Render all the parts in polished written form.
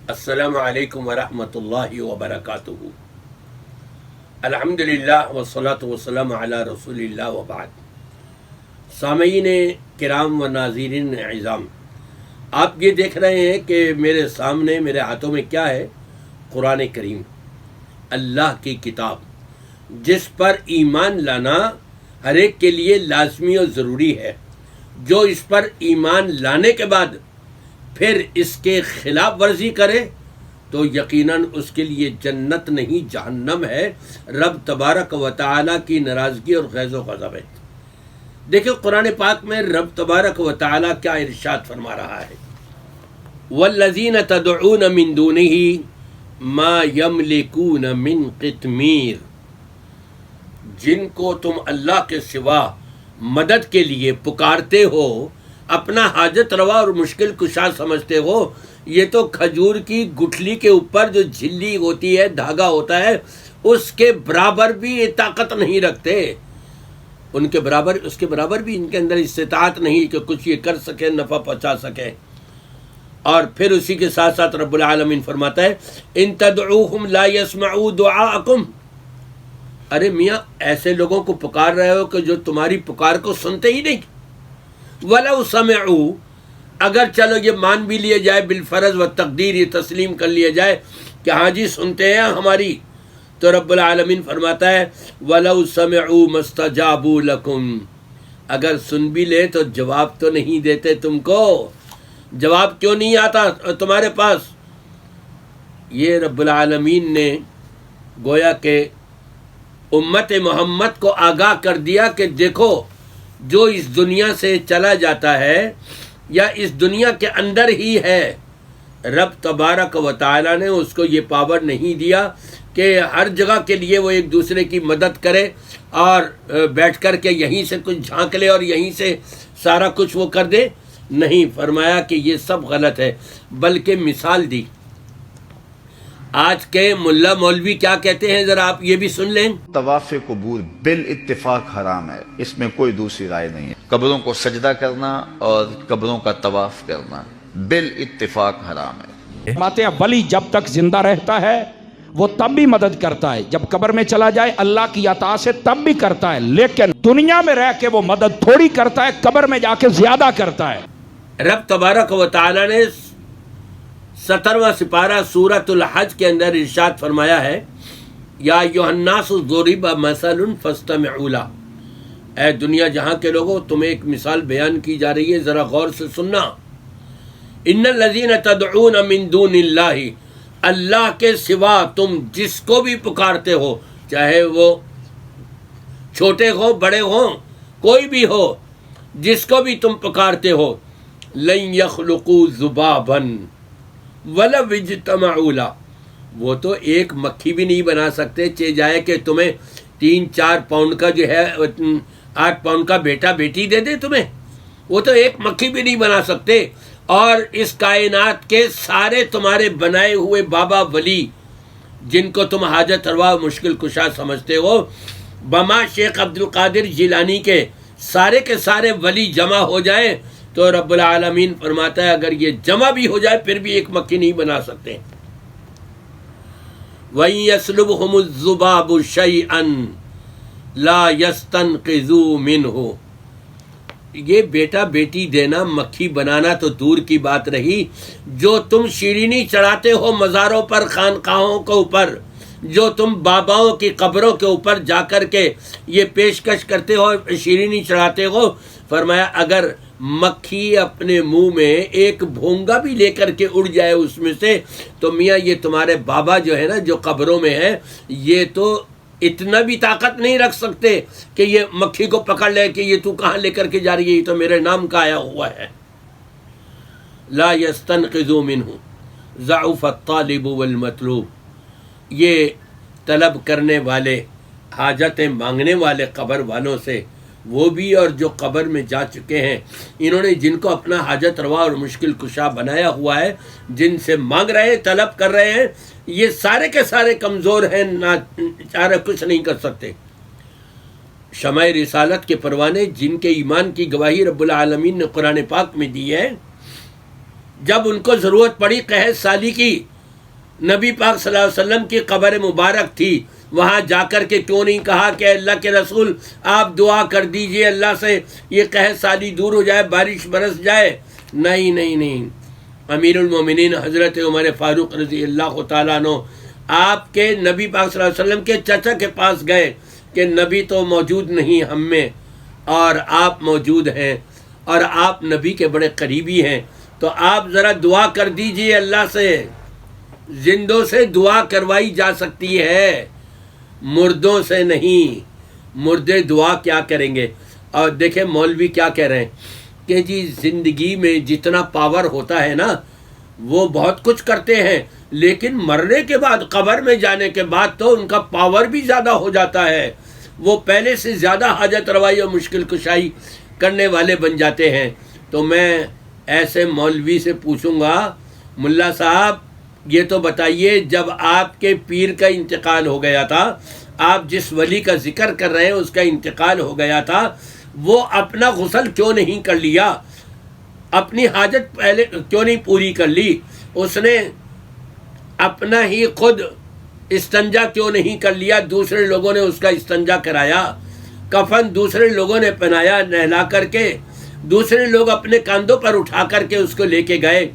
السلام علیکم ورحمۃ اللہ وبرکاتہ۔ الحمدللہ والصلاة والسلام علی رسول اللہ وبعد۔ سامعین کرام و ناظرین اعظام، آپ یہ دیکھ رہے ہیں کہ میرے سامنے میرے ہاتھوں میں کیا ہے؟ قرآن کریم، اللہ کی کتاب، جس پر ایمان لانا ہر ایک کے لیے لازمی اور ضروری ہے۔ جو اس پر ایمان لانے کے بعد پھر اس کے خلاف ورزی کرے تو یقیناً اس کے لیے جنت نہیں جہنم ہے، رب تبارک و تعالیٰ کی ناراضگی اور غیظ و غضب ہے۔ دیکھیں قرآن پاک میں رب تبارک و تعالیٰ کیا ارشاد فرما رہا ہے، وَالَّذِينَ تَدْعُونَ مِن دُونِهِ مَا يَمْلِكُونَ مِن قِطْمِيرٍ، جن کو تم اللہ کے سوا مدد کے لیے پکارتے ہو، اپنا حاجت روا اور مشکل کشا سمجھتے ہو، یہ تو کھجور کی گٹھلی کے اوپر جو جھلی ہوتی ہے، دھاگا ہوتا ہے، اس کے برابر بھی یہ طاقت نہیں رکھتے، اس کے برابر بھی ان کے اندر استطاعت نہیں کہ کچھ یہ کر سکے، نفع پہنچا سکے۔ اور پھر اسی کے ساتھ ساتھ رب العالمین فرماتا ہے ان تدعوہم لا يسمعوا دعاءکم، ارے میاں ایسے لوگوں کو پکار رہے ہو کہ جو تمہاری پکار کو سنتے ہی نہیں۔ وَلَوْ سَمِعُوا، اگر چلو یہ مان بھی لیا جائے بالفرض و تقدیر، یہ تسلیم کر لیا جائے کہ ہاں جی سنتے ہیں ہماری، تو رب العالمین فرماتا ہے وَلَوْ سَمِعُوا مَا اسْتَجَابُوا لَكُمْ، اگر سن بھی لے تو جواب تو نہیں دیتے تم کو، جواب کیوں نہیں آتا تمہارے پاس؟ یہ رب العالمین نے گویا کہ امت محمد کو آگاہ کر دیا کہ دیکھو جو اس دنیا سے چلا جاتا ہے یا اس دنیا کے اندر ہی ہے، رب تبارک و تعالیٰ نے اس کو یہ پاور نہیں دیا کہ ہر جگہ کے لیے وہ ایک دوسرے کی مدد کرے اور بیٹھ کر کے یہیں سے کچھ جھانک لے اور یہیں سے سارا کچھ وہ کر دے۔ نہیں، فرمایا کہ یہ سب غلط ہے، بلکہ مثال دی۔ آج کے ملا مولوی کیا کہتے ہیں ذرا آپ یہ بھی سن لیں۔ طواف قبور بالاتفاق حرام ہے، اس میں کوئی دوسری رائے نہیں ہے۔ قبروں کو سجدہ کرنا اور قبروں کا طواف کرنا بالاتفاق حرام ہے۔ فرماتے ہیں ولی جب تک زندہ رہتا ہے وہ تب بھی مدد کرتا ہے، جب قبر میں چلا جائے اللہ کی عطا سے تب بھی کرتا ہے، لیکن دنیا میں رہ کے وہ مدد تھوڑی کرتا ہے، قبر میں جا کے زیادہ کرتا ہے۔ رب تبارک و تعالیٰ نے 17واں سپارہ سورۃ الحج کے اندر ارشاد فرمایا ہے یا ایھا الناس ضرب مثل فاستمعوا لہ، اے دنیا جہاں کے لوگوں تمہیں ایک مثال بیان کی جا رہی ہے، ذرا غور سے سننا۔ ان الذین تدعون من دون اللہ، اللہ کے سوا تم جس کو بھی پکارتے ہو، چاہے وہ چھوٹے ہو بڑے ہوں کوئی بھی ہو، جس کو بھی تم پکارتے ہو، لن یخلقوا ذبابا ولو اجتمعوا لہ، وہ تو ایک مکھی بھی نہیں بنا سکتے، چہ جائے کہ تمہیں 3-4 پاؤنڈ کا جو ہے 8 پاؤنڈ کا بیٹا بیٹی دے دے تمہیں، وہ تو ایک مکھی بھی نہیں بنا سکتے۔ اور اس کائنات کے سارے تمہارے بنائے ہوئے بابا ولی جن کو تم حاجت روا مشکل کشا سمجھتے ہو، بما شیخ عبد القادر جیلانی کے سارے ولی جمع ہو جائیں تو رب العالمین فرماتا ہے اگر یہ جمع بھی ہو جائے پھر بھی ایک مکھی نہیں بنا سکتے۔ وَإِن يَسْلُبْهُمُ الذُّبَابُ شَيْئًا لَا يَسْتَنْقِذُوا مِنْهُ، یہ بیٹا بیٹی دینا مکھی بنانا تو دور کی بات رہی، جو تم شیرینی چڑھاتے ہو مزاروں پر، خانقاہوں کے اوپر، جو تم باباؤں کی قبروں کے اوپر جا کر کے یہ پیشکش کرتے ہو، شیرینی چڑھاتے ہو، فرمایا اگر مکھی اپنے منہ میں ایک بھونگا بھی لے کر کے اڑ جائے اس میں سے، تو میاں یہ تمہارے بابا جو ہے نا جو قبروں میں ہے، یہ تو اتنا بھی طاقت نہیں رکھ سکتے کہ یہ مکھی کو پکڑ لے کہ یہ تو کہاں لے کر کے جا رہی ہے، یہ تو میرے نام کا آیا ہوا ہے۔ لا یستنقذوا منہ ضعف الطالب والمطلوب، یہ طلب کرنے والے، حاجتیں مانگنے والے قبر والوں سے، وہ بھی اور جو قبر میں جا چکے ہیں، انہوں نے جن کو اپنا حاجت روا اور مشکل کشا بنایا ہوا ہے، جن سے مانگ رہے ہیں، طلب کر رہے ہیں، یہ سارے کے سارے کمزور ہیں، چارہ کچھ نہیں کر سکتے۔ شمع رسالت کے پروانے جن کے ایمان کی گواہی رب العالمین نے قرآن پاک میں دی ہے، جب ان کو ضرورت پڑی قحط سالی کی نبی پاک صلی اللہ علیہ وسلم کی قبر مبارک تھی، وہاں جا کر کے کیوں نہیں کہا کہ اللہ کے رسول آپ دعا کر دیجئے اللہ سے یہ قحط سالی دور ہو جائے، بارش برس جائے؟ نہیں نہیں نہیں، امیر المومنین حضرت عمر فاروق رضی اللہ تعالیٰ عنہ آپ کے نبی پاک صلی اللہ علیہ وسلم کے چچا کے پاس گئے کہ نبی تو موجود نہیں ہم میں اور آپ موجود ہیں اور آپ نبی کے بڑے قریبی ہیں، تو آپ ذرا دعا کر دیجئے اللہ سے۔ زندوں سے دعا کروائی جا سکتی ہے، مردوں سے نہیں۔ مردے دعا کیا کریں گے؟ اور دیکھیں مولوی کیا کہہ رہے ہیں کہ جی زندگی میں جتنا پاور ہوتا ہے نا وہ بہت کچھ کرتے ہیں، لیکن مرنے کے بعد قبر میں جانے کے بعد تو ان کا پاور بھی زیادہ ہو جاتا ہے، وہ پہلے سے زیادہ حاجت روائی اور مشکل کشائی کرنے والے بن جاتے ہیں۔ تو میں ایسے مولوی سے پوچھوں گا، ملا صاحب یہ تو بتائیے جب آپ کے پیر کا انتقال ہو گیا تھا، آپ جس ولی کا ذکر کر رہے ہیں اس کا انتقال ہو گیا تھا، وہ اپنا غسل کیوں نہیں کر لیا؟ اپنی حاجت پہلے کیوں نہیں پوری کر لی؟ اس نے اپنا ہی خود استنجا کیوں نہیں کر لیا؟ دوسرے لوگوں نے اس کا استنجا کرایا، کفن دوسرے لوگوں نے پہنایا نہلا کر کے، دوسرے لوگ اپنے کاندھوں پر اٹھا کر کے اس کو لے کے گئے،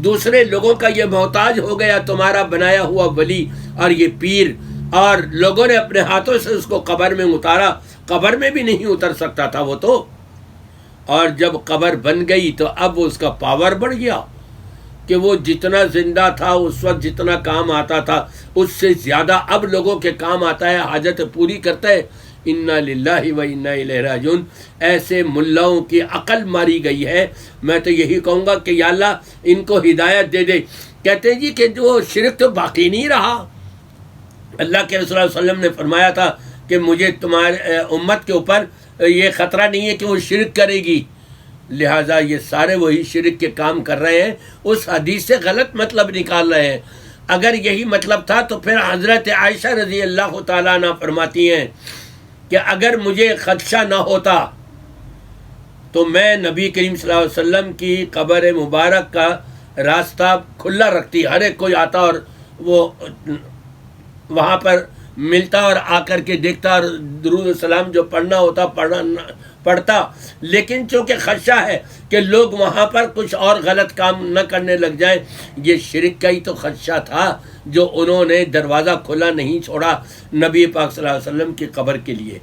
دوسرے لوگوں کا یہ محتاج ہو گیا تمہارا بنایا ہوا ولی اور یہ پیر، اور لوگوں نے اپنے ہاتھوں سے اس کو قبر میں اتارا، قبر میں بھی نہیں اتر سکتا تھا وہ تو، اور جب قبر بن گئی تو اب اس کا پاور بڑھ گیا کہ وہ جتنا زندہ تھا اس وقت جتنا کام آتا تھا اس سے زیادہ اب لوگوں کے کام آتا ہے، حاجت پوری کرتا ہے۔ انا للہ و انا الیہ راجعون۔ ایسے ملاؤں کی عقل ماری گئی ہے۔ میں تو یہی کہوں گا کہ یا اللہ ان کو ہدایت دے دے۔ کہتے ہیں جی کہ جو شرک تو باقی نہیں رہا، اللہ کے رسول صلی اللہ علیہ وسلم نے فرمایا تھا کہ مجھے تمہارے امت کے اوپر یہ خطرہ نہیں ہے کہ وہ شرک کرے گی، لہٰذا یہ سارے وہی شرک کے کام کر رہے ہیں، اس حدیث سے غلط مطلب نکال رہے ہیں۔ اگر یہی مطلب تھا تو پھر حضرت عائشہ رضی اللہ تعالیٰ عنہ فرماتی ہیں کہ اگر مجھے خدشہ نہ ہوتا تو میں نبی کریم صلی اللہ علیہ وسلم کی قبر مبارک کا راستہ کھلا رکھتی، ہر ایک کوئی آتا اور وہ وہاں پر ملتا اور آ کر کے دیکھتا اور درود السلام جو پڑھنا ہوتا پڑھتا، لیکن چونکہ خدشہ ہے کہ لوگ وہاں پر کچھ اور غلط کام نہ کرنے لگ جائیں، یہ شرک کا ہی تو خدشہ تھا جو انہوں نے دروازہ کھلا نہیں چھوڑا نبی پاک صلی اللہ علیہ وسلم کی قبر کے لیے۔